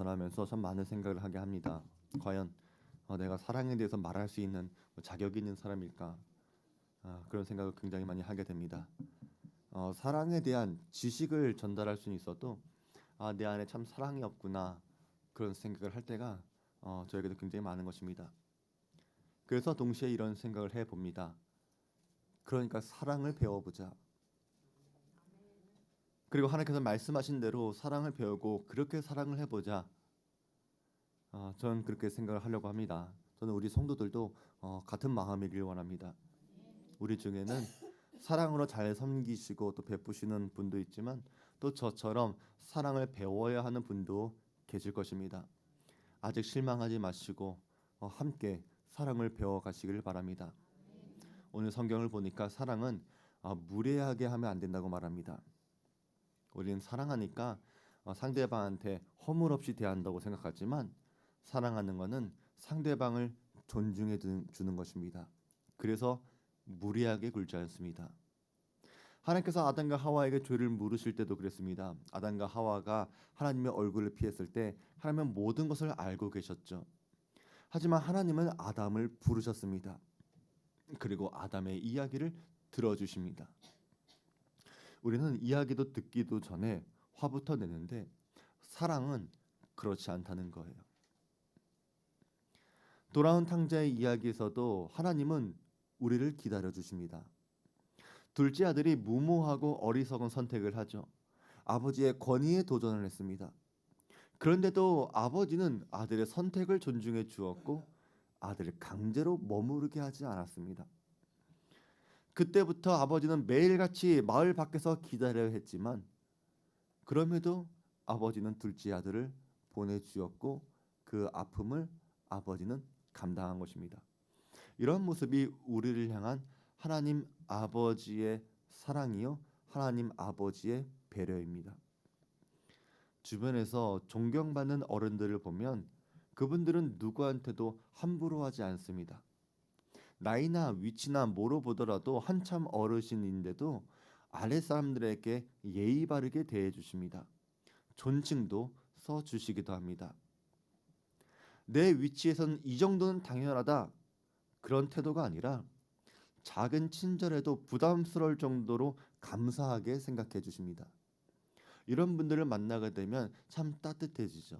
전하면서 참 많은 생각을 하게 합니다. 과연 내가 사랑에 대해서 말할 수 있는 자격이 있는 사람일까? 그런 생각을 굉장히 많이 하게 됩니다. 사랑에 대한 지식을 전달할 수는 있어도 내 안에 참 사랑이 없구나 그런 생각을 할 때가 저에게도 굉장히 많은 것입니다. 그래서 동시에 이런 생각을 해봅니다. 그러니까 사랑을 배워보자. 그리고 하나님께서 말씀하신 대로 사랑을 배우고 그렇게 사랑을 해보자. 저는 그렇게 생각을 하려고 합니다. 저는 우리 성도들도 같은 마음이길 원합니다. 우리 중에는 사랑으로 잘 섬기시고 또 베푸시는 분도 있지만 또 저처럼 사랑을 배워야 하는 분도 계실 것입니다. 아직 실망하지 마시고 함께 사랑을 배워가시길 바랍니다. 오늘 성경을 보니까 사랑은 무례하게 하면 안 된다고 말합니다. 우리는 사랑하니까 상대방한테 허물 없이 대한다고 생각하지만 사랑하는 것은 상대방을 존중해 주는 것입니다. 그래서 무리하게 굴지 않습니다. 하나님께서 아담과 하와에게 죄를 물으실 때도 그랬습니다. 아담과 하와가 하나님의 얼굴을 피했을 때 하나님은 모든 것을 알고 계셨죠. 하지만 하나님은 아담을 부르셨습니다. 그리고 아담의 이야기를 들어주십니다. 우리는 이야기도 듣기도 전에 화부터 내는데 사랑은 그렇지 않다는 거예요. 돌아온 탕자의 이야기에서도 하나님은 우리를 기다려 주십니다. 둘째 아들이 무모하고 어리석은 선택을 하죠. 아버지의 권위에 도전을 했습니다. 그런데도 아버지는 아들의 선택을 존중해 주었고 아들을 강제로 머무르게 하지 않았습니다. 그때부터 아버지는 매일같이 마을 밖에서 기다려야 했지만 그럼에도 아버지는 둘째 아들을 보내주었고 그 아픔을 아버지는 감당한 것입니다. 이런 모습이 우리를 향한 하나님 아버지의 사랑이요 하나님 아버지의 배려입니다. 주변에서 존경받는 어른들을 보면 그분들은 누구한테도 함부로 하지 않습니다. 나이나 위치나 뭐로 보더라도 한참 어르신인데도 아래 사람들에게 예의 바르게 대해 주십니다. 존칭도 써 주시기도 합니다. 내 위치에서는 이 정도는 당연하다. 그런 태도가 아니라 작은 친절에도 부담스러울 정도로 감사하게 생각해 주십니다. 이런 분들을 만나게 되면 참 따뜻해지죠.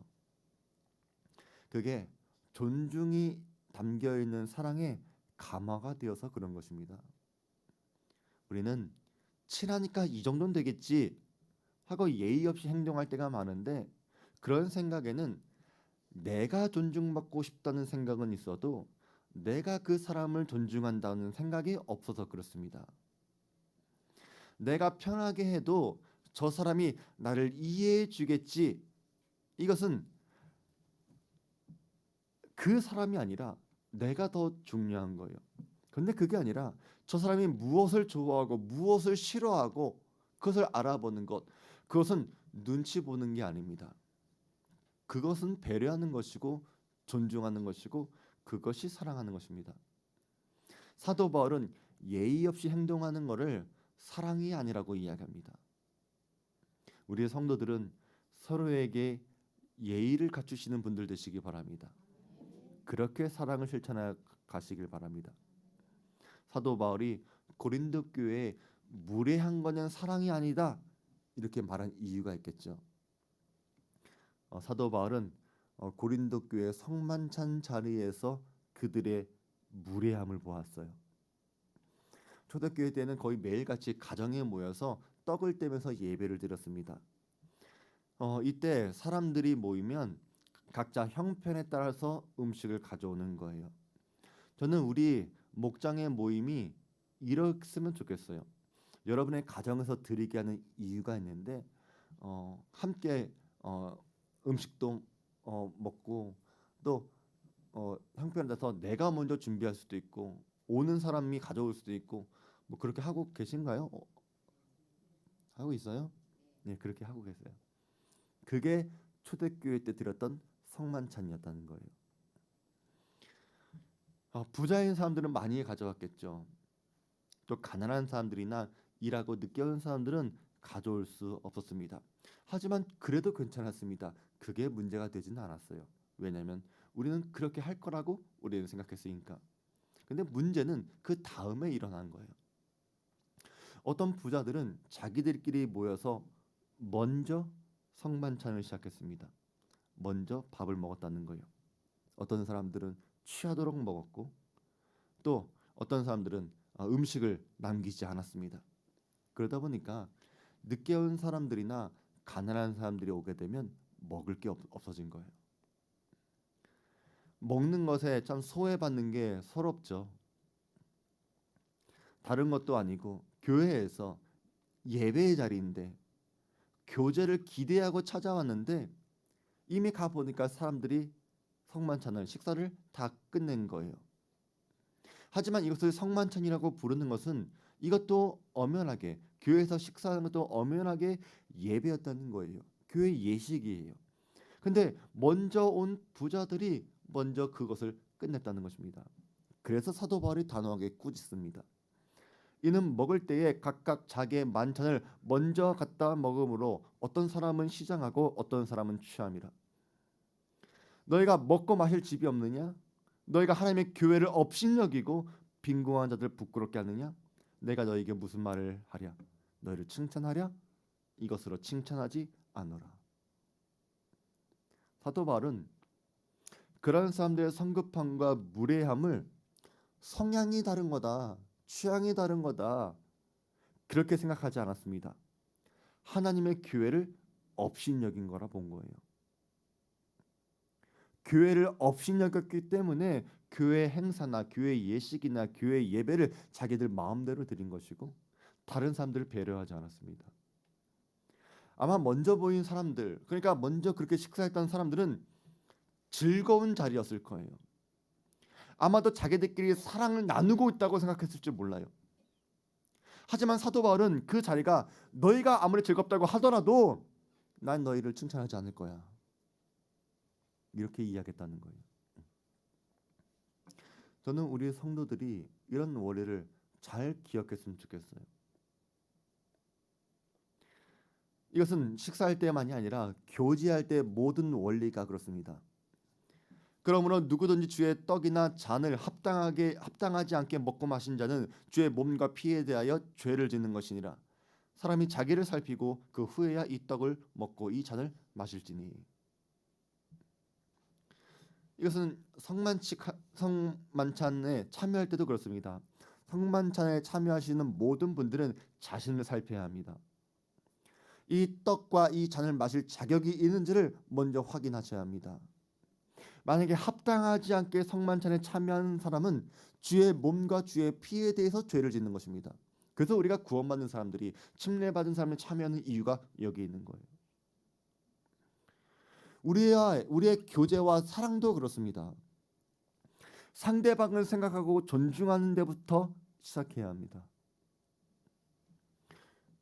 그게 존중이 담겨 있는 사랑의 감화가 되어서 그런 것입니다. 우리는 친하니까 이 정도는 되겠지 하고 예의 없이 행동할 때가 많은데 그런 생각에는 내가 존중받고 싶다는 생각은 있어도 내가 그 사람을 존중한다는 생각이 없어서 그렇습니다. 내가 편하게 해도 저 사람이 나를 이해해 주겠지. 이것은 그 사람이 아니라 내가 더 중요한 거예요. 그런데 그게 아니라 저 사람이 무엇을 좋아하고 무엇을 싫어하고 그것을 알아보는 것, 그것은 눈치 보는 게 아닙니다. 그것은 배려하는 것이고 존중하는 것이고 그것이 사랑하는 것입니다. 사도 바울은 예의 없이 행동하는 것을 사랑이 아니라고 이야기합니다. 우리 성도들은 서로에게 예의를 갖추시는 분들 되시기 바랍니다. 그렇게 사랑을 실천해 가시길 바랍니다. 사도 바울이 고린도 교회에 무례한 것은 사랑이 아니다 이렇게 말한 이유가 있겠죠. 사도 바울은 고린도 교회 성만찬 자리에서 그들의 무례함을 보았어요. 초대교회 때는 거의 매일같이 가정에 모여서 떡을 떼면서 예배를 드렸습니다. 이때 사람들이 모이면 각자 형편에 따라서 음식을 가져오는 거예요. 저는 우리 목장의 모임이 이랬으면 좋겠어요. 여러분의 가정에서 드리게 하는 이유가 있는데 함께 음식도 먹고 또 형편에 따라서 내가 먼저 준비할 수도 있고 오는 사람이 가져올 수도 있고 뭐 그렇게 하고 계신가요? 하고 있어요? 네, 그렇게 하고 계세요. 그게 초대교회 때 드렸던 성만찬이었다는 거예요. 부자인 사람들은 많이 가져왔겠죠. 또 가난한 사람들이나 일하고 늦게 오는 사람들은 가져올 수 없었습니다. 하지만 그래도 괜찮았습니다. 그게 문제가 되지는 않았어요. 왜냐하면 우리는 그렇게 할 거라고 우리는 생각했으니까. 근데 문제는 그 다음에 일어난 거예요. 어떤 부자들은 자기들끼리 모여서 먼저 성만찬을 시작했습니다. 먼저 밥을 먹었다는 거예요. 어떤 사람들은 취하도록 먹었고 또 어떤 사람들은 음식을 남기지 않았습니다. 그러다 보니까 늦게 온 사람들이나 가난한 사람들이 오게 되면 먹을 게 없어진 거예요. 먹는 것에 참 소외받는 게 서럽죠. 다른 것도 아니고 교회에서 예배의 자리인데 교제를 기대하고 찾아왔는데 이미 가 보니까 사람들이 성만찬을 식사를 다 끝낸 거예요. 하지만 이것을 성만찬이라고 부르는 것은 이것도 엄연하게 교회에서 식사하는 것도 엄연하게 예배였다는 거예요. 교회 예식이에요. 근데 먼저 온 부자들이 먼저 그것을 끝냈다는 것입니다. 그래서 사도 바울이 단호하게 꾸짖습니다. 이는 먹을 때에 각각 자기의 만찬을 먼저 갖다 먹음으로 어떤 사람은 시장하고 어떤 사람은 취함이라. 너희가 먹고 마실 집이 없느냐? 너희가 하나님의 교회를 업신여기고 빈궁한 자들 부끄럽게 하느냐? 내가 너희에게 무슨 말을 하랴? 너희를 칭찬하랴? 이것으로 칭찬하지 않으라. 사도 바울은 그런 사람들의 성급함과 무례함을 성향이 다른 거다, 취향이 다른 거다 그렇게 생각하지 않았습니다. 하나님의 교회를 업신여긴 거라 본 거예요. 교회를 업신여겼기 때문에 교회 행사나 교회 예식이나 교회 예배를 자기들 마음대로 드린 것이고 다른 사람들을 배려하지 않았습니다. 아마 먼저 보인 사람들, 그러니까 먼저 그렇게 식사했던 사람들은 즐거운 자리였을 거예요. 아마도 자기들끼리 사랑을 나누고 있다고 생각했을지 몰라요. 하지만 사도 바울은 그 자리가 너희가 아무리 즐겁다고 하더라도 난 너희를 칭찬하지 않을 거야. 이렇게 이야기했다는 거예요. 저는 우리 성도들이 이런 원리를 잘 기억했으면 좋겠어요. 이것은 식사할 때만이 아니라 교제할 때 모든 원리가 그렇습니다. 그러므로 누구든지 주의 떡이나 잔을 합당하지 않게 먹고 마신 자는 주의 몸과 피에 대하여 죄를 짓는 것이니라. 사람이 자기를 살피고 그 후에야 이 떡을 먹고 이 잔을 마실지니. 이것은 성만찬에 참여할 때도 그렇습니다. 성만찬에 참여하시는 모든 분들은 자신을 살펴야 합니다. 이 떡과 이 잔을 마실 자격이 있는지를 먼저 확인하셔야 합니다. 만약에 합당하지 않게 성만찬에 참여하는 사람은 주의 몸과 주의 피에 대해서 죄를 짓는 것입니다. 그래서 우리가 구원받는 사람들이 침례받은 사람을 참여하는 이유가 여기 있는 거예요. 우리의 교제와 사랑도 그렇습니다. 상대방을 생각하고 존중하는 데부터 시작해야 합니다.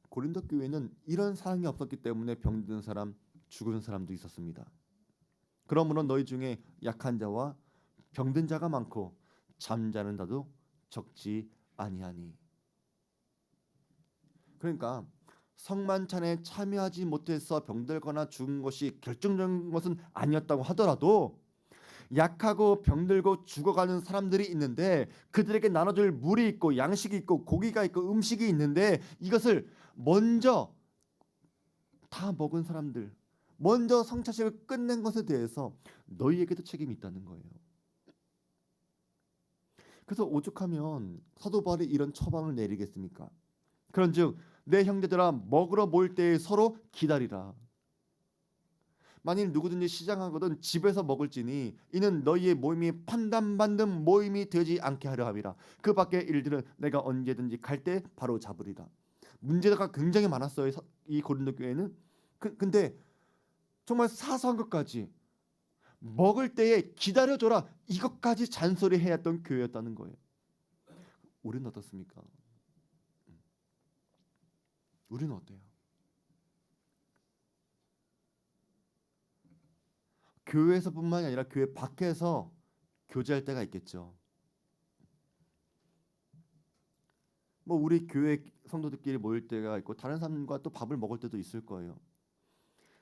고린도 교회는 이런 사랑이 없었기 때문에 병든 사람, 죽은 사람도 있었습니다. 그러므로 너희 중에 약한 자와 병든 자가 많고 잠자는 자도 적지 아니하니. 그러니까 성만찬에 참여하지 못해서 병들거나 죽은 것이 결정적인 것은 아니었다고 하더라도 약하고 병들고 죽어가는 사람들이 있는데 그들에게 나눠줄 물이 있고 양식이 있고 고기가 있고 음식이 있는데 이것을 먼저 다 먹은 사람들, 먼저 성찬식을 끝낸 것에 대해서 너희에게도 책임이 있다는 거예요. 그래서 오죽하면 사도 바울이 이런 처방을 내리겠습니까? 그런즉 내 형제들아 먹으러 모일 때에 서로 기다리라. 만일 누구든지 시장하거든 집에서 먹을지니 이는 너희의 모임이 판단받는 모임이 되지 않게 하려 함이라. 그 밖의 일들은 내가 언제든지 갈 때 바로 잡으리라. 문제가 굉장히 많았어요. 이 고린도 교회는. 근데 정말 사소한 것까지 먹을 때에 기다려줘라 이것까지 잔소리해야 했던 교회였다는 거예요. 우리는 어떻습니까? 우리는 어때요? 교회에서뿐만이 아니라 교회 밖에서 교제할 때가 있겠죠. 뭐 우리 교회 성도들끼리 모일 때가 있고 다른 사람과 또 밥을 먹을 때도 있을 거예요.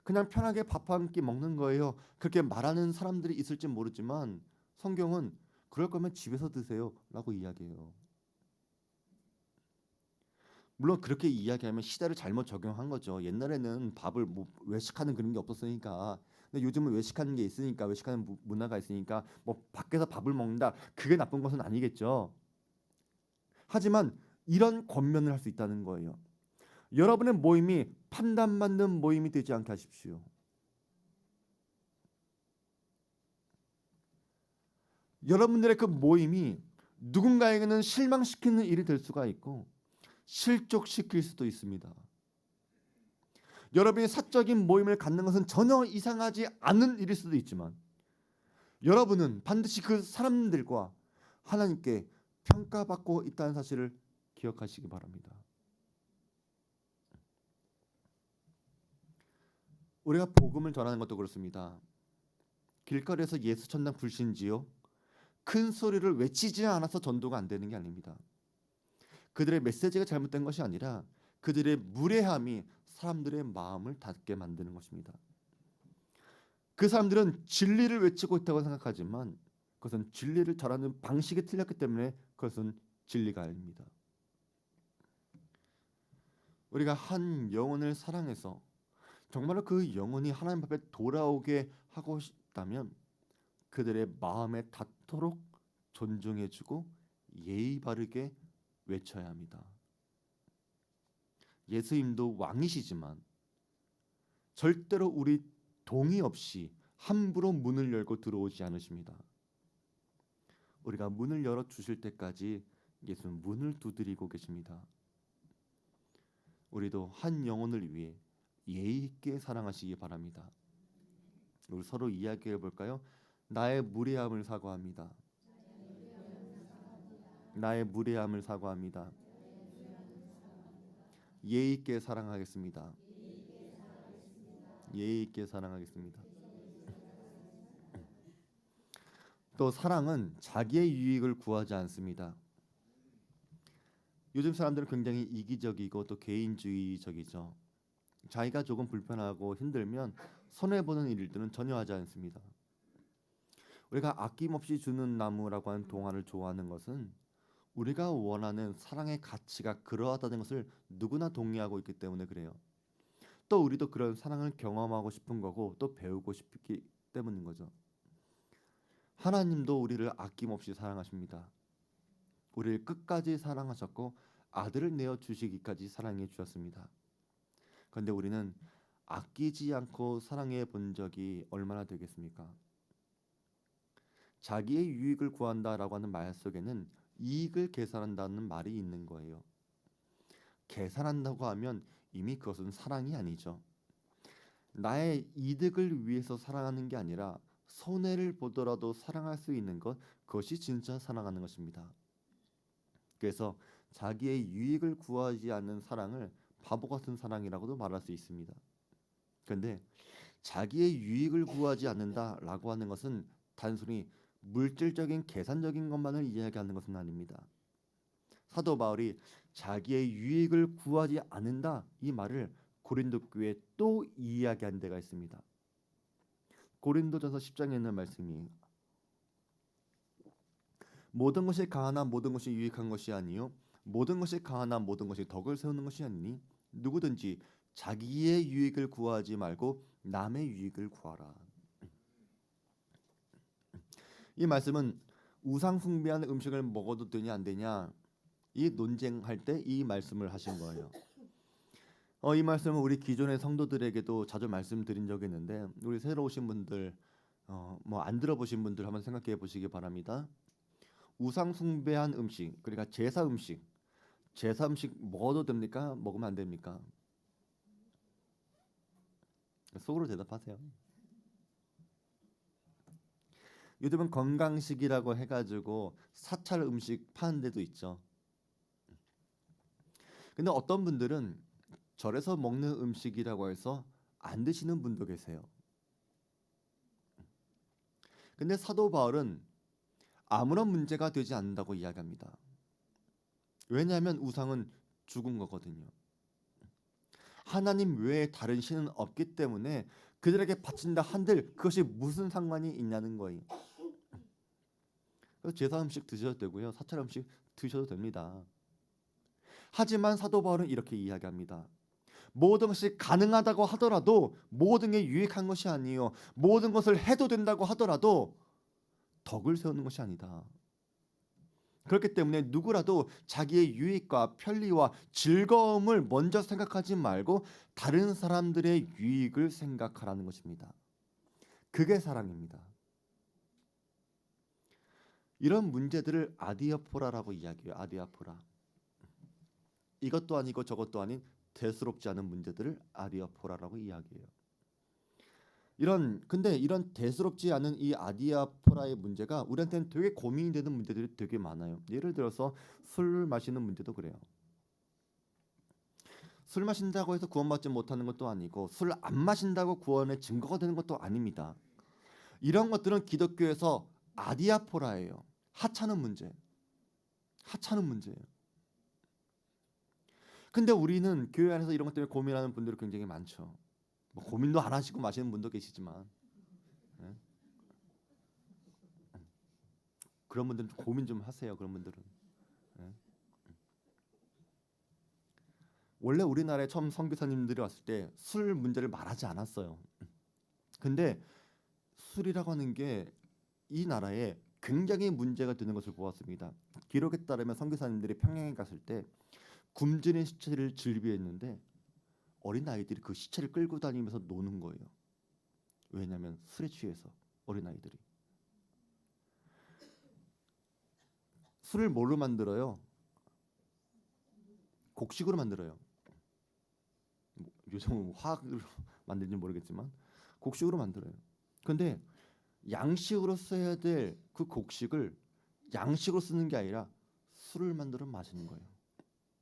그냥 편하게 밥 한 끼 먹는 거예요. 그렇게 말하는 사람들이 있을지 모르지만 성경은 그럴 거면 집에서 드세요라고 이야기해요. 물론 그렇게 이야기하면 시대를 잘못 적용한 거죠. 옛날에는 밥을 뭐 외식하는 그런 게 없었으니까. 근데 요즘은 외식하는 게 있으니까 외식하는 문화가 있으니까 뭐 밖에서 밥을 먹는다. 그게 나쁜 것은 아니겠죠. 하지만 이런 권면을 할 수 있다는 거예요. 여러분의 모임이 판단 맞는 모임이 되지 않게 하십시오. 여러분들의 그 모임이 누군가에게는 실망시키는 일이 될 수가 있고 실족시킬 수도 있습니다. 여러분이 사적인 모임을 갖는 것은 전혀 이상하지 않은 일일 수도 있지만 여러분은 반드시 그 사람들과 하나님께 평가받고 있다는 사실을 기억하시기 바랍니다. 우리가 복음을 전하는 것도 그렇습니다. 길거리에서 예수 천당 불신지요? 큰 소리를 외치지 않아서 전도가 안 되는 게 아닙니다. 그들의 메시지가 잘못된 것이 아니라 그들의 무례함이 사람들의 마음을 닫게 만드는 것입니다. 그 사람들은 진리를 외치고 있다고 생각하지만 그것은 진리를 전하는 방식이 틀렸기 때문에 그것은 진리가 아닙니다. 우리가 한 영혼을 사랑해서 정말로 그 영혼이 하나님 앞에 돌아오게 하고 싶다면 그들의 마음에 닿도록 존중해주고 예의 바르게 외쳐야 합니다. 예수님도 왕이시지만 절대로 우리 동의 없이 함부로 문을 열고 들어오지 않으십니다. 우리가 문을 열어 주실 때까지 예수는 문을 두드리고 계십니다. 우리도 한 영혼을 위해 예의 있게 사랑하시기 바랍니다. 우리 서로 이야기해 볼까요? 나의 무례함을 사과합니다. 나의 무례함을 사과합니다. 예의 있게 사랑하겠습니다. 예의 있게 사랑하겠습니다. 또 사랑은 자기의 유익을 구하지 않습니다. 요즘 사람들은 굉장히 이기적이고 또 개인주의적이죠. 자기가 조금 불편하고 힘들면 손해보는 일들은 전혀 하지 않습니다. 우리가 아낌없이 주는 나무라고 하는 동화를 좋아하는 것은 우리가 원하는 사랑의 가치가 그러하다는 것을 누구나 동의하고 있기 때문에 그래요. 또 우리도 그런 사랑을 경험하고 싶은 거고 또 배우고 싶기 때문인 거죠. 하나님도 우리를 아낌없이 사랑하십니다. 우리를 끝까지 사랑하셨고 아들을 내어 주시기까지 사랑해 주셨습니다. 그런데 우리는 아끼지 않고 사랑해 본 적이 얼마나 되겠습니까? 자기의 유익을 구한다라고 하는 말 속에는 이익을 계산한다는 말이 있는 거예요. 계산한다고 하면 이미 그것은 사랑이 아니죠. 나의 이득을 위해서 사랑하는 게 아니라 손해를 보더라도 사랑할 수 있는 것, 그것이 진짜 사랑하는 것입니다. 그래서 자기의 유익을 구하지 않는 사랑을 바보 같은 사랑이라고도 말할 수 있습니다. 그런데 자기의 유익을 구하지 않는다라고 하는 것은 단순히 물질적인 계산적인 것만을 이야기하는 것은 아닙니다. 사도 바울이 자기의 유익을 구하지 않는다 이 말을 고린도 교회에 또 이야기한 데가 있습니다. 고린도전서 10장에 있는 말씀이에요. 모든 것이 가하나 모든 것이 유익한 것이 아니요 모든 것이 가하나 모든 것이 덕을 세우는 것이 아니니 누구든지 자기의 유익을 구하지 말고 남의 유익을 구하라. 이 말씀은 우상 숭배하는 음식을 먹어도 되냐 안 되냐 이 논쟁할 때 이 말씀을 하신 거예요. 이 말씀은 우리 기존의 성도들에게도 자주 말씀드린 적이 있는데 우리 새로 오신 분들 뭐 안 들어보신 분들 한번 생각해 보시기 바랍니다. 우상 숭배한 음식 그러니까 제사 음식 먹어도 됩니까? 먹으면 안 됩니까? 속으로 대답하세요. 요즘은 건강식이라고 해가지고 사찰 음식 파는 데도 있죠. 근데 어떤 분들은 절에서 먹는 음식이라고 해서 안 드시는 분도 계세요. 근데 사도 바울은 아무런 문제가 되지 않는다고 이야기합니다. 왜냐하면 우상은 죽은 거거든요. 하나님 외에 다른 신은 없기 때문에 그들에게 바친다 한들 그것이 무슨 상관이 있냐는 거예요. 그래서 제사 음식 드셔도 되고요, 사찰 음식 드셔도 됩니다. 하지만 사도 바울은 이렇게 이야기합니다. 모든 것이 가능하다고 하더라도 모든 게 유익한 것이 아니요, 모든 것을 해도 된다고 하더라도 덕을 세우는 것이 아니다. 그렇기 때문에 누구라도 자기의 유익과 편리와 즐거움을 먼저 생각하지 말고 다른 사람들의 유익을 생각하라는 것입니다. 그게 사랑입니다. 이런 문제들을 아디아포라라고 이야기해요. 아디아포라. 이것도 아니고 저것도 아닌 대수롭지 않은 문제들을 아디아포라라고 이야기해요. 근데 이런 대수롭지 않은 이 아디아포라의 문제가 우리한테는 되게 고민이 되는 문제들이 되게 많아요. 예를 들어서 술 마시는 문제도 그래요. 술 마신다고 해서 구원받지 못하는 것도 아니고 술 안 마신다고 구원의 증거가 되는 것도 아닙니다. 이런 것들은 기독교에서 아디아포라예요. 하찮은 문제. 하찮은 문제예요. 근데 우리는 교회 안에서 이런 것 때문에 고민하는 분들이 굉장히 많죠. 뭐 고민도 안 하시고 마시는 분도 계시지만, 예? 그런 분들은 고민 좀 하세요. 그런 분들은. 예? 원래 우리나라에 처음 선교사님들이 왔을 때 술 문제를 말하지 않았어요. 근데 술이라고 하는 게 이 나라에 굉장히 문제가 되는 것을 보았습니다. 기록에 따르면 선교사님들이 평양에 갔을 때 굶주린 시체를 즐비했는데 어린 아이들이 그 시체를 끌고 다니면서 노는 거예요. 왜냐하면 술에 취해서 어린 아이들이. 술을 뭘로 만들어요? 곡식으로 만들어요. 요즘은 화학으로 만드는지 모르겠지만 곡식으로 만들어요. 근데 양식으로 써야 될 그 곡식을 양식으로 쓰는 게 아니라 술을 만들어 마시는 거예요.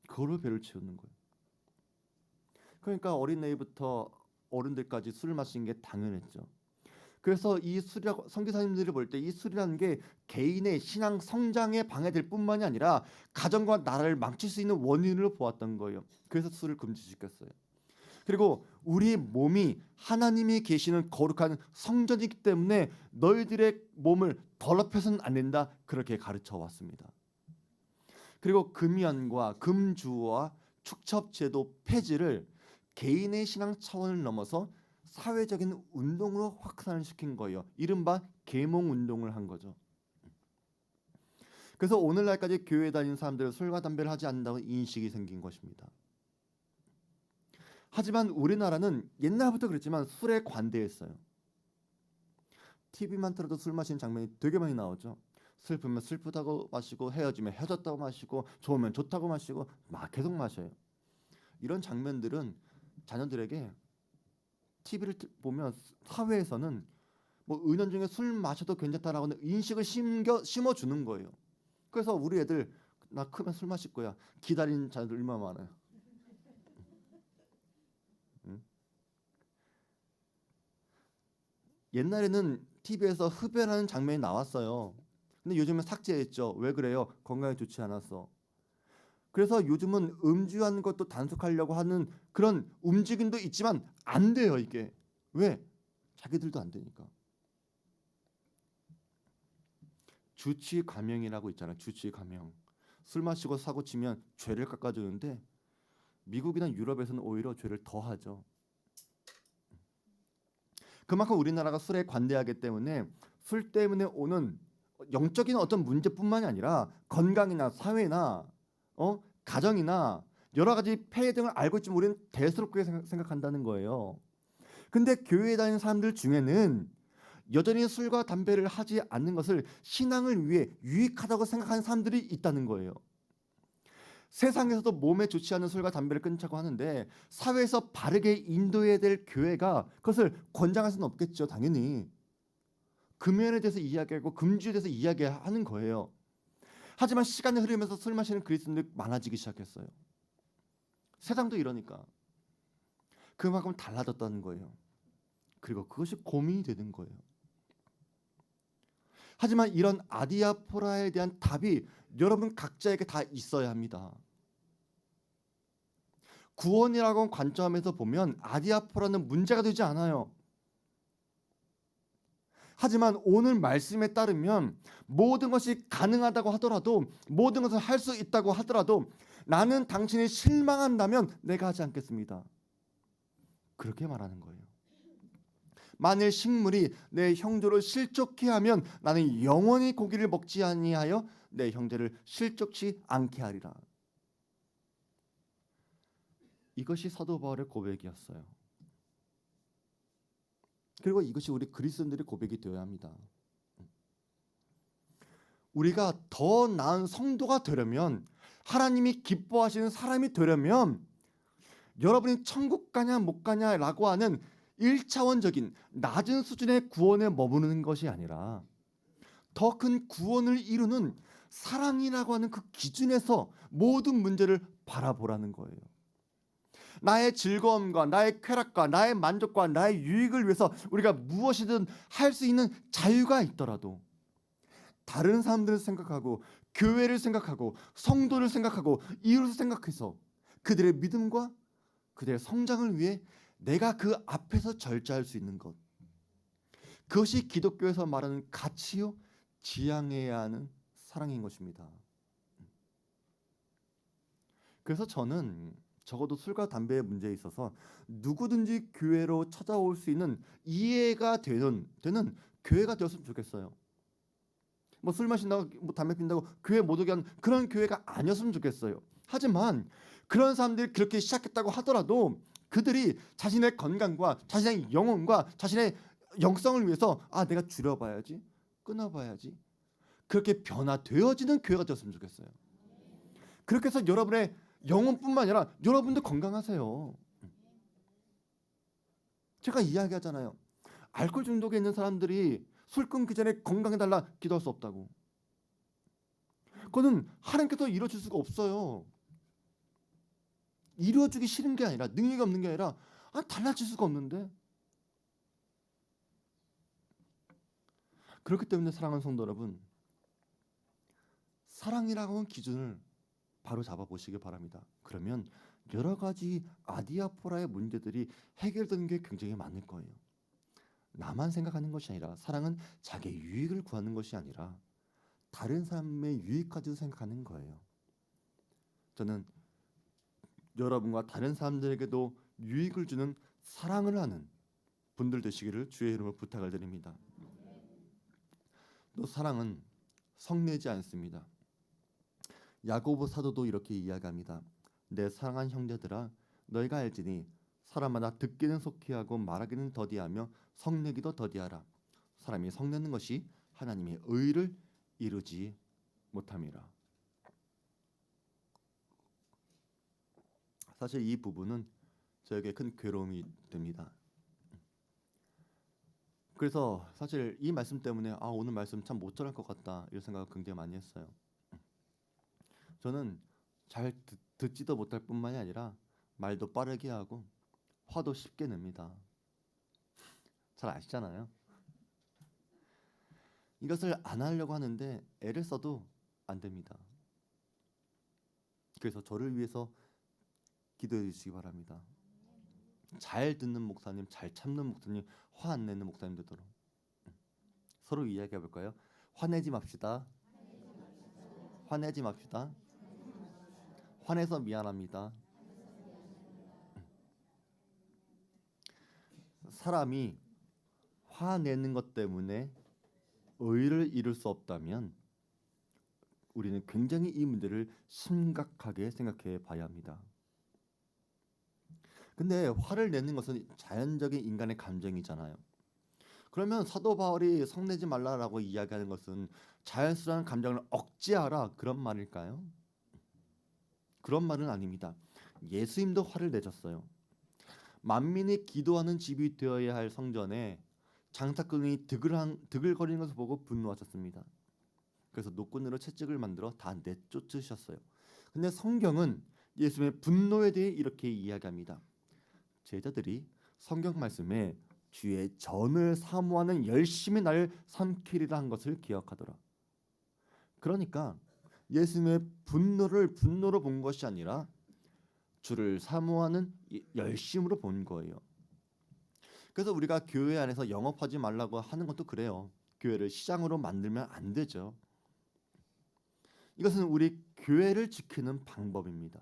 그걸로 배를 채우는 거예요. 그러니까 어린 나이부터 어른들까지 술을 마시는 게 당연했죠. 그래서 이 술이라고 선교사님들이 볼 때 이 술이라는 게 개인의 신앙 성장에 방해될 뿐만이 아니라 가정과 나라를 망칠 수 있는 원인으로 보았던 거예요. 그래서 술을 금지시켰어요. 그리고 우리 몸이 하나님이 계시는 거룩한 성전이기 때문에 너희들의 몸을 더럽혀서는 안 된다, 그렇게 가르쳐 왔습니다. 그리고 금연과 금주와 축첩제도 폐지를 개인의 신앙 차원을 넘어서 사회적인 운동으로 확산을 시킨 거예요. 이른바 계몽 운동을 한 거죠. 그래서 오늘날까지 교회에 다니는 사람들은 술과 담배를 하지 않는다고 인식이 생긴 것입니다. 하지만 우리나라는 옛날부터 그랬지만 술에 관대했어요. TV만 틀어도 술 마시는 장면이 되게 많이 나오죠. 슬프면 슬프다고 마시고 헤어지면 헤어졌다고 마시고 좋으면 좋다고 마시고 막 계속 마셔요. 이런 장면들은 자녀들에게 TV를 보면 사회에서는 뭐 은연중에 술 마셔도 괜찮다라고 인식을 심어주는 거예요. 그래서 우리 애들 나 크면 술 마실 거야 기다리는 자녀들 얼마나 많아요. 응? 옛날에는 TV에서 흡연하는 장면이 나왔어요. 근데 요즘은 삭제했죠. 왜 그래요? 건강에 좋지 않아서. 그래서 요즘은 음주하는 것도 단속하려고 하는 그런 움직임도 있지만 안 돼요, 이게. 왜? 자기들도 안 되니까. 주치 감형이라고 있잖아요. 주치 감형. 술 마시고 사고 치면 죄를 깎아주는데 미국이나 유럽에서는 오히려 죄를 더하죠. 그만큼 우리나라가 술에 관대하기 때문에 술 때문에 오는 영적인 어떤 문제뿐만이 아니라 건강이나 사회나 가정이나 여러 가지 폐해 등을 알고 있지만 우리는 대수롭게 생각한다는 거예요. 근데 교회에 다니는 사람들 중에는 여전히 술과 담배를 하지 않는 것을 신앙을 위해 유익하다고 생각하는 사람들이 있다는 거예요. 세상에서도 몸에 좋지 않은 술과 담배를 끊자고 하는데 사회에서 바르게 인도해야 될 교회가 그것을 권장할 수는 없겠죠. 당연히. 금연에 대해서 이야기하고 금주에 대해서 이야기하는 거예요. 하지만 시간이 흐르면서 술 마시는 그리스도인들이 많아지기 시작했어요. 세상도 이러니까. 그만큼 달라졌다는 거예요. 그리고 그것이 고민이 되는 거예요. 하지만 이런 아디아포라에 대한 답이 여러분 각자에게 다 있어야 합니다. 구원이라고 관점에서 보면 아디아포라는 문제가 되지 않아요. 하지만 오늘 말씀에 따르면 모든 것이 가능하다고 하더라도, 모든 것을 할 수 있다고 하더라도 나는 당신이 실망한다면 내가 하지 않겠습니다. 그렇게 말하는 거예요. 만일 식물이 내 형제를 실족케 하면 나는 영원히 고기를 먹지 아니하여 내 형제를 실족치 않게 하리라. 이것이 사도 바울의 고백이었어요. 그리고 이것이 우리 그리스도인들의 고백이 되어야 합니다. 우리가 더 나은 성도가 되려면, 하나님이 기뻐하시는 사람이 되려면, 여러분이 천국 가냐 못 가냐라고 하는 1차원적인 낮은 수준의 구원에 머무르는 것이 아니라 더 큰 구원을 이루는 사랑이라고 하는 그 기준에서 모든 문제를 바라보라는 거예요. 나의 즐거움과 나의 쾌락과 나의 만족과 나의 유익을 위해서 우리가 무엇이든 할 수 있는 자유가 있더라도 다른 사람들을 생각하고 교회를 생각하고 성도를 생각하고 이웃을 생각해서 그들의 믿음과 그들의 성장을 위해 내가 그 앞에서 절제할 수 있는 것, 그것이 기독교에서 말하는 가치요 지향해야 하는 사랑인 것입니다. 그래서 저는 적어도 술과 담배의 문제에 있어서 누구든지 교회로 찾아올 수 있는 이해가 되는 교회가 되었으면 좋겠어요. 뭐 술 마신다고 뭐 담배 핀다고 교회 못 오게 하는 그런 교회가 아니었으면 좋겠어요. 하지만 그런 사람들이 그렇게 시작했다고 하더라도 그들이 자신의 건강과 자신의 영혼과 자신의 영성을 위해서 내가 줄여봐야지, 끊어봐야지, 그렇게 변화되어지는 교회가 되었으면 좋겠어요. 그렇게 해서 여러분의 영혼뿐만 아니라 여러분도 건강하세요. 제가 이야기하잖아요. 알코올 중독에 있는 사람들이 술 끊기 전에 건강해달라 기도할 수 없다고. 그거는 하나님께서 이루어줄 수가 없어요. 이루어주기 싫은 게 아니라, 능력이 없는 게 아니라 달라질 수가 없는데. 그렇기 때문에 사랑하는 성도 여러분, 사랑이라고 하는 기준을 바로 잡아보시기 바랍니다. 그러면 여러 가지 아디아포라의 문제들이 해결되는 게 굉장히 많을 거예요. 나만 생각하는 것이 아니라, 사랑은 자기의 유익을 구하는 것이 아니라 다른 사람의 유익까지도 생각하는 거예요. 저는 여러분과 다른 사람들에게도 유익을 주는 사랑을 하는 분들 되시기를 주의 이름으로 부탁을 드립니다. 또 사랑은 성내지 않습니다. 야고보 사도도 이렇게 이야기합니다. 내 사랑하는 형제들아, 너희가 알지니 사람마다 듣기는 속히 하고 말하기는 더디하며 성내기도 더디하라. 사람이 성내는 것이 하나님의 의를 이루지 못함이라. 사실 이 부분은 저에게 큰 괴로움이 됩니다. 그래서 사실 이 말씀 때문에 오늘 말씀 참 못 전할 것 같다 이런 생각을 굉장히 많이 했어요. 저는 잘 듣지도 못할 뿐만이 아니라 말도 빠르게 하고 화도 쉽게 냅니다. 잘 아시잖아요. 이것을 안 하려고 하는데 애를 써도 안 됩니다. 그래서 저를 위해서 기도해 주시기 바랍니다. 잘 듣는 목사님, 잘 참는 목사님, 화 안 내는 목사님 되도록 서로 이야기해 볼까요? 화내지 맙시다. 화내지 맙시다. 화내서 미안합니다. 사람이 화내는 것 때문에 의를 이룰 수 없다면 우리는 굉장히 이 문제를 심각하게 생각해 봐야 합니다. 근데 화를 내는 것은 자연적인 인간의 감정이잖아요. 그러면 사도 바울이 성내지 말라라고 이야기하는 것은 자연스러운 감정을 억제하라 그런 말일까요? 그런 말은 아닙니다. 예수님도 화를 내셨어요. 만민이 기도하는 집이 되어야 할 성전에 장사꾼이 드글거리는 것을 보고 분노하셨습니다. 그래서 노끈으로 채찍을 만들어 다 내쫓으셨어요. 근데 성경은 예수님의 분노에 대해 이렇게 이야기합니다. 제자들이 성경 말씀에 주의 전을 사모하는 열심히 나를 삼키리라 한 것을 기억하더라. 그러니까 예수님의 분노를 분노로 본 것이 아니라 주를 사모하는 열심으로 본 거예요. 그래서 우리가 교회 안에서 영업하지 말라고 하는 것도 그래요. 교회를 시장으로 만들면 안 되죠. 이것은 우리 교회를 지키는 방법입니다.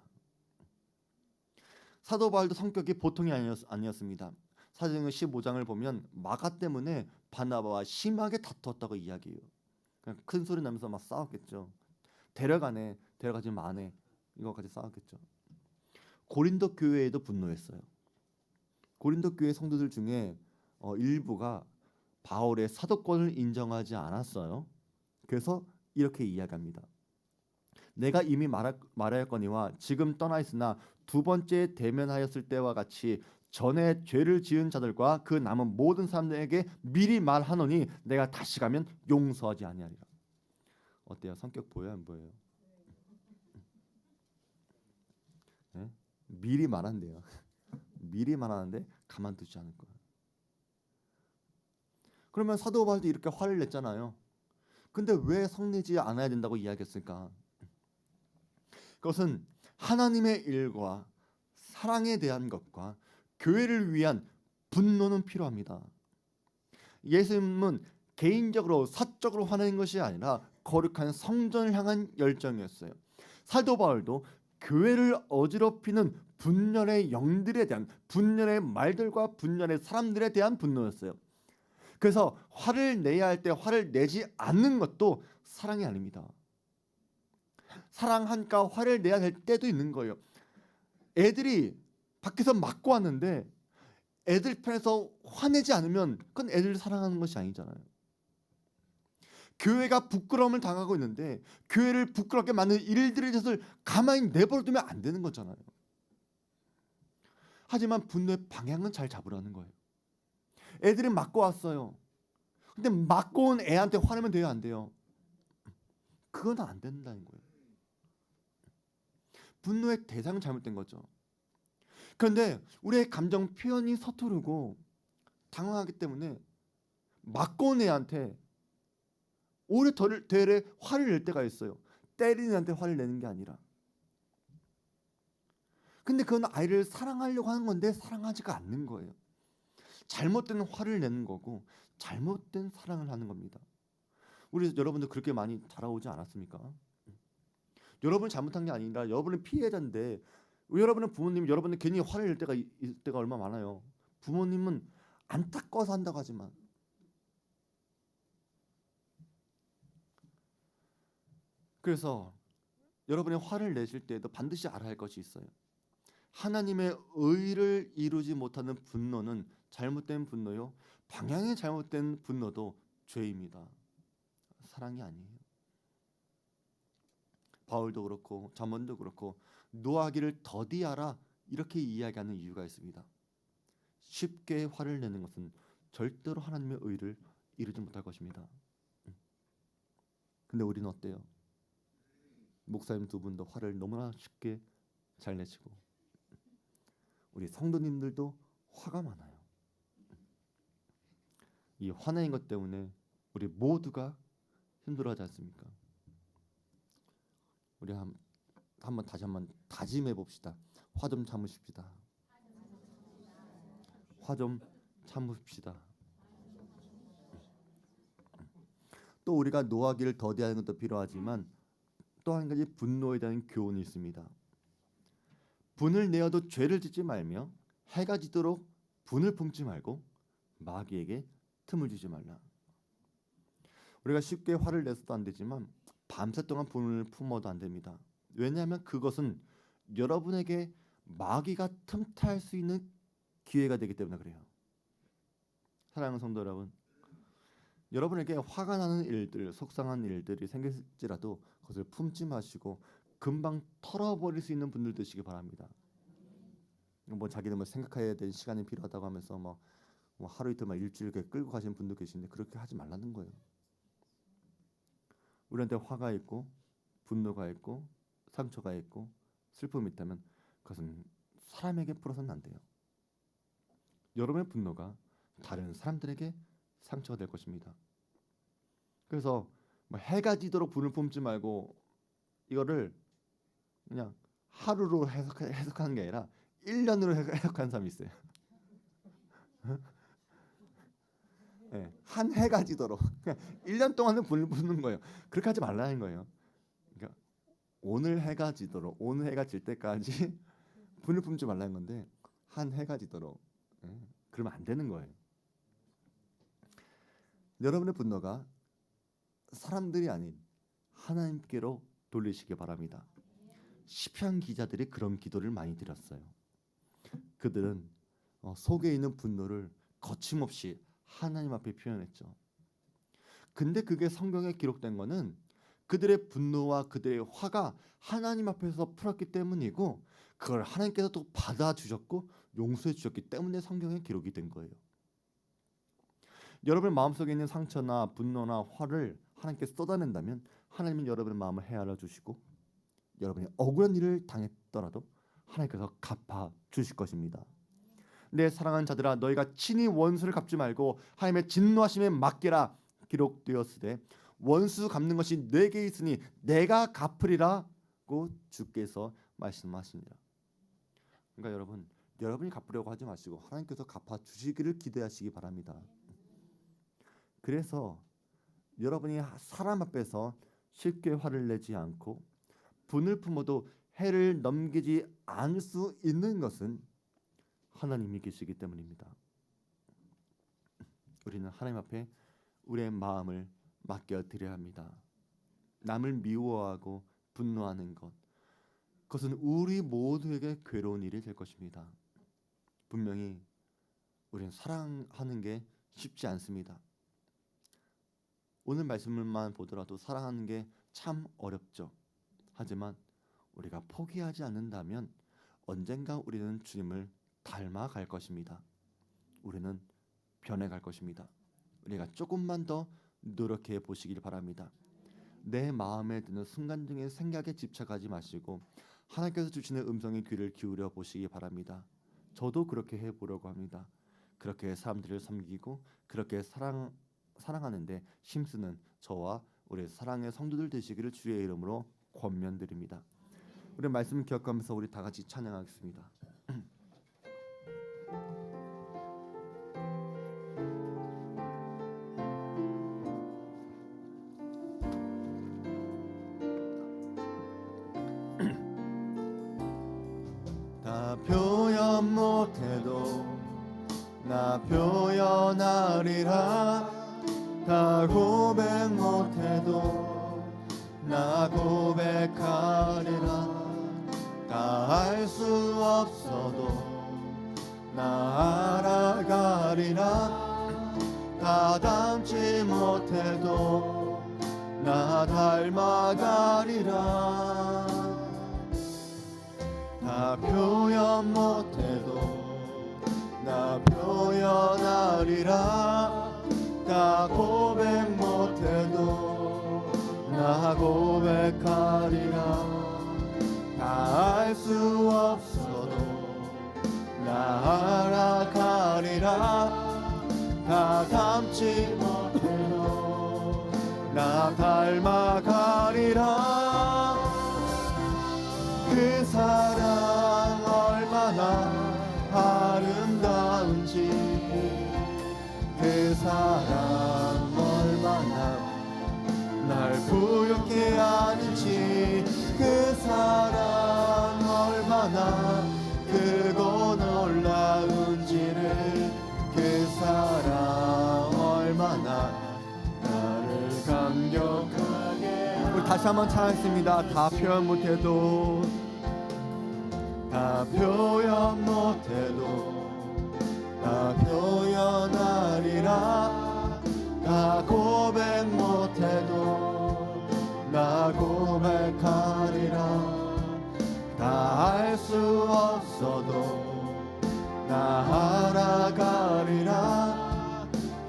사도 바울도 성격이 보통이 아니었습니다. 사도행전 15장을 보면 마가 때문에 바나바와 심하게 다투었다고 이야기해요. 그냥 큰 소리 나면서 막 싸웠겠죠. 데려가네, 데려가지 마네, 이거까지 싸웠겠죠. 고린도 교회에도 분노했어요. 고린도 교회 성도들 중에 일부가 바울의 사도권을 인정하지 않았어요. 그래서 이렇게 이야기합니다. 내가 이미 말하였거니와 지금 떠나 있으나 두 번째 대면하였을 때와 같이 전에 죄를 지은 자들과 그 남은 모든 사람들에게 미리 말하노니 내가 다시 가면 용서하지 아니하리라. 어때요? 성격 보여요, 안 보여요? 네? 미리 말한대요. 미리 말하는데 가만두지 않을 거예요. 그러면 사도 바울도 이렇게 화를 냈잖아요. 근데 왜 성내지 않아야 된다고 이야기했을까? 그것은 하나님의 일과 사랑에 대한 것과 교회를 위한 분노는 필요합니다. 예수님은 개인적으로 사적으로 화내는 것이 아니라 거룩한 성전을 향한 열정이었어요. 사도 바울도 교회를 어지럽히는 분열의 영들에 대한, 분열의 말들과 분열의 사람들에 대한 분노였어요. 그래서 화를 내야 할 때 화를 내지 않는 것도 사랑이 아닙니다. 사랑하니까 화를 내야 될 때도 있는 거예요. 애들이 밖에서 맞고 왔는데 애들 편에서 화내지 않으면 그건 애들을 사랑하는 것이 아니잖아요. 교회가 부끄러움을 당하고 있는데 교회를 부끄럽게 만드는 일들에 대해서 가만히 내버려두면 안 되는 거잖아요. 하지만 분노의 방향은 잘 잡으라는 거예요. 애들이 맞고 왔어요. 근데 맞고 온 애한테 화내면 돼요, 안 돼요? 그건 안 된다는 거예요. 분노의 대상은 잘못된 거죠. 그런데 우리의 감정 표현이 서투르고 당황하기 때문에 맞고 온 애한테 오히려 되레 화를 낼 때가 있어요. 때리는 애한테 화를 내는 게 아니라. 근데 그건 아이를 사랑하려고 하는 건데 사랑하지가 않는 거예요. 잘못된 화를 내는 거고 잘못된 사랑을 하는 겁니다. 우리 여러분들 그렇게 많이 자라오지 않았습니까? 여러분이 잘못한 게 아니라 여러분은 피해자인데 여러분은 부모님, 여러분은 괜히 화를 낼 때가 있을 때가 얼마나 많아요. 부모님은 안타까워서 한다고 하지만 그래서 여러분이 화를 내실 때에도 반드시 알아야 할 것이 있어요. 하나님의 의를 이루지 못하는 분노는 잘못된 분노요. 방향이 잘못된 분노도 죄입니다. 사랑이 아니에요. 바울도 그렇고 잠언도 그렇고 노하기를 더디하라 이렇게 이야기하는 이유가 있습니다. 쉽게 화를 내는 것은 절대로 하나님의 의를 이루지 못할 것입니다. 근데 우리는 어때요? 목사님 두 분도 화를 너무나 쉽게 잘 내시고 우리 성도님들도 화가 많아요. 이 화내는 것 때문에 우리 모두가 힘들어하지 않습니까? 우리 다시 한번 다짐해 봅시다. 화 좀 참으십시다. 화 좀 참읍시다. 또 우리가 노하기를 더디하는 것도 필요하지만 또 한 가지 분노에 대한 교훈이 있습니다. 분을 내어도 죄를 짓지 말며 해가 지도록 분을 품지 말고 마귀에게 틈을 주지 말라. 우리가 쉽게 화를 내서도 안 되지만 밤새 동안 분을 품어도 안 됩니다. 왜냐하면 그것은 여러분에게 마귀가 틈탈 수 있는 기회가 되기 때문에 그래요. 사랑하는 성도 여러분, 여러분에게 화가 나는 일들, 속상한 일들이 생길지라도 그것을 품지 마시고 금방 털어버릴 수 있는 분들 되시기 바랍니다. 뭐 자기는 뭐 생각해야 될 시간이 필요하다고 하면서 뭐 하루 이틀 막 일주일 끌고 가시는 분도 계신데 그렇게 하지 말라는 거예요. 우리한테 화가 있고 분노가 있고 상처가 있고 슬픔이 있다면 그것은 사람에게 풀어서는 안 돼요. 여러분의 분노가 다른 사람들에게 상처가 될 것입니다. 그래서 뭐 해가 지도록 분을 품지 말고 이거를 그냥 하루로 해석하는 게 아니라 1년으로 해석하는 사람이 있어요. 네, 한 해가 지도록 그냥 1년 동안은 불을 뿜는 거예요. 그렇게 하지 말라는 거예요. 그러니까 오늘 해가 지도록, 오늘 해가 질 때까지 불을 뿜지 말라는 건데 한 해가 지도록, 그러면 안 되는 거예요. 여러분의 분노가 사람들이 아닌 하나님께로 돌리시기 바랍니다. 시편 기자들이 그런 기도를 많이 드렸어요. 그들은 속에 있는 분노를 거침없이 하나님 앞에 표현했죠. 근데 그게 성경에 기록된 거는 그들의 분노와 그들의 화가 하나님 앞에서 풀었기 때문이고, 그걸 하나님께서 또 받아주셨고 용서해 주셨기 때문에 성경에 기록이 된 거예요. 여러분의 마음속에 있는 상처나 분노나 화를 하나님께 쏟아낸다면 하나님은 여러분의 마음을 헤아려 주시고, 여러분이 억울한 일을 당했더라도 하나님께서 갚아 주실 것입니다. 내 사랑하는 자들아, 너희가 친히 원수를 갚지 말고 하나님의 진노하심에 맡기라. 기록되었으되 원수 갚는 것이 내게 있으니 내가 갚으리라고 주께서 말씀하시니라. 그러니까 여러분이 갚으려고 하지 마시고 하나님께서 갚아 주시기를 기대하시기 바랍니다. 그래서 여러분이 사람 앞에서 쉽게 화를 내지 않고 분을 품어도 해를 넘기지 않을 수 있는 것은 하나님이 계시기 때문입니다. 우리는 하나님 앞에 우리의 마음을 맡겨드려야 합니다. 남을 미워하고 분노하는 것, 그것은 우리 모두에게 괴로운 일이 될 것입니다. 분명히 우리는 사랑하는 게 쉽지 않습니다. 오늘 말씀을만 보더라도 사랑하는 게 참 어렵죠. 하지만 우리가 포기하지 않는다면 언젠가 우리는 주님을 닮아갈 것입니다. 우리는 변해갈 것입니다. 우리가 조금만 더 노력해 보시길 바랍니다. 내 마음에 드는 순간적인 생각에 집착하지 마시고 하나님께서 주시는 음성에 귀를 기울여 보시기 바랍니다. 저도 그렇게 해보려고 합니다. 그렇게 사람들을 섬기고 그렇게 사랑하는데 힘쓰는 저와 우리 사랑의 성도들 되시기를 주의 이름으로 권면드립니다. 우리 말씀을 기억하면서 우리 다 같이 찬양하겠습니다. 다 표현 못해도 나 표현하리라. 다 고백 못해도 나 고백하리라. 다 알 수 없어도 나 알아가리라. 다 닮지 못해도 나 닮아가리라. 다 표현 못해도 나 표현하리라. 다 고백 못해도 나 고백하리라. 다 알 수 없어도 나 알아가리라. 다 닮지 못해도 나 닮아가리라. 그 사랑 얼마나 아름다운지, 그 사랑 얼마나 날 부엽게 하는지, 그 사랑 얼마나 크고 놀라운지를, 그 사랑 얼마나 나를 감격하게. 우리 다시 한번 찬양했습니다. 다 표현 못해도 다 표현 못해도 다 표현하리라. 다 고백 못해도 나 고백하리라. 다 알 수 없어도 나 알아가리라.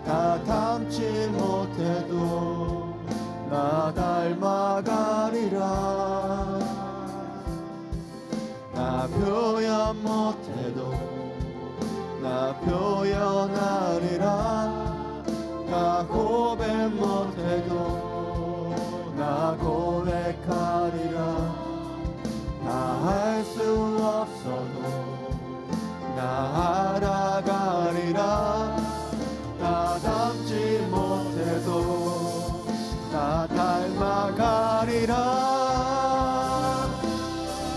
다 닮지 못해도 나 닮아가리라. 나 표현 못해도 나 표현하리라. 다 고백 못해도 나 고백하리라. 다 알 하리라.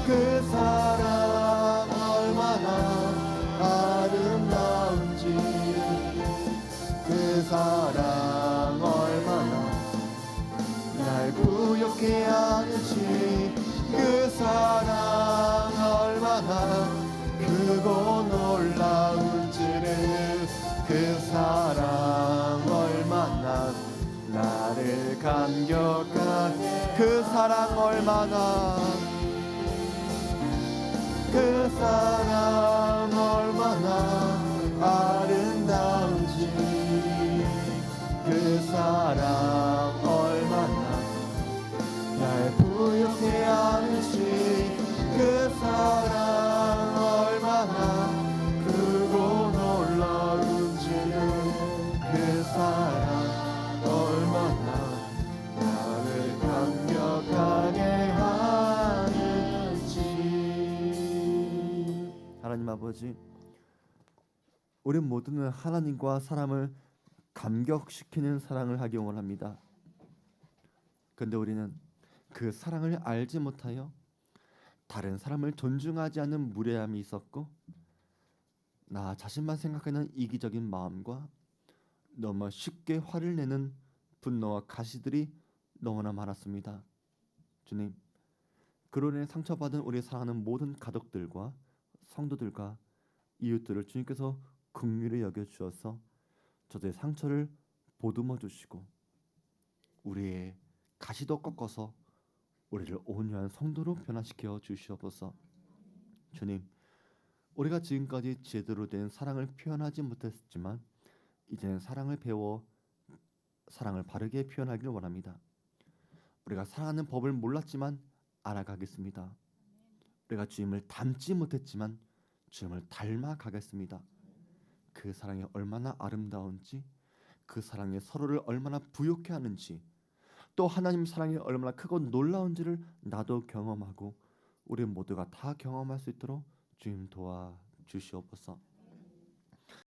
그 사랑 얼마나 아름다운지, 그 사랑 얼마나 날 부욕해 하는지, 그 사랑 얼마나 크고 놀라운지를, 그 사랑 얼마나 나를 감격하게, 그 사랑 얼마나, 그 사랑 얼마나 아름다운지, 그 사랑 얼마나 날 부욕해 하는지, 그 사랑 얼마나 크고 놀라운지를, 그 사랑 얼마나 나를 감격하게 하는지. 하나님 아버지, 우리 모두는 하나님과 사람을 감격시키는 사랑을 하기 원합니다. 그런데 우리는 그 사랑을 알지 못하여 다른 사람을 존중하지 않는 무례함이 있었고, 나 자신만 생각하는 이기적인 마음과 너무 쉽게 화를 내는 분노와 가시들이 너무나 많았습니다. 주님, 그로 인해 상처받은 우리 사랑하는 모든 가족들과 성도들과 이웃들을 주님께서 긍휼히 여겨 주어서 저들의 상처를 보듬어 주시고 우리의 가시도 꺾어서 우리를 온유한 성도로 변화시켜 주시옵소서. 주님, 우리가 지금까지 제대로 된 사랑을 표현하지 못했지만 이제는 사랑을 배워 사랑을 바르게 표현하기를 원합니다. 우리가 사랑하는 법을 몰랐지만 알아가겠습니다. 우리가 주님을 닮지 못했지만 주님을 닮아가겠습니다. 그 사랑이 얼마나 아름다운지, 그 사랑에 서로를 얼마나 부욕해 하는지, 또 하나님 사랑이 얼마나 크고 놀라운지를 나도 경험하고 우리 모두가 다 경험할 수 있도록 주님 도와주시옵소서.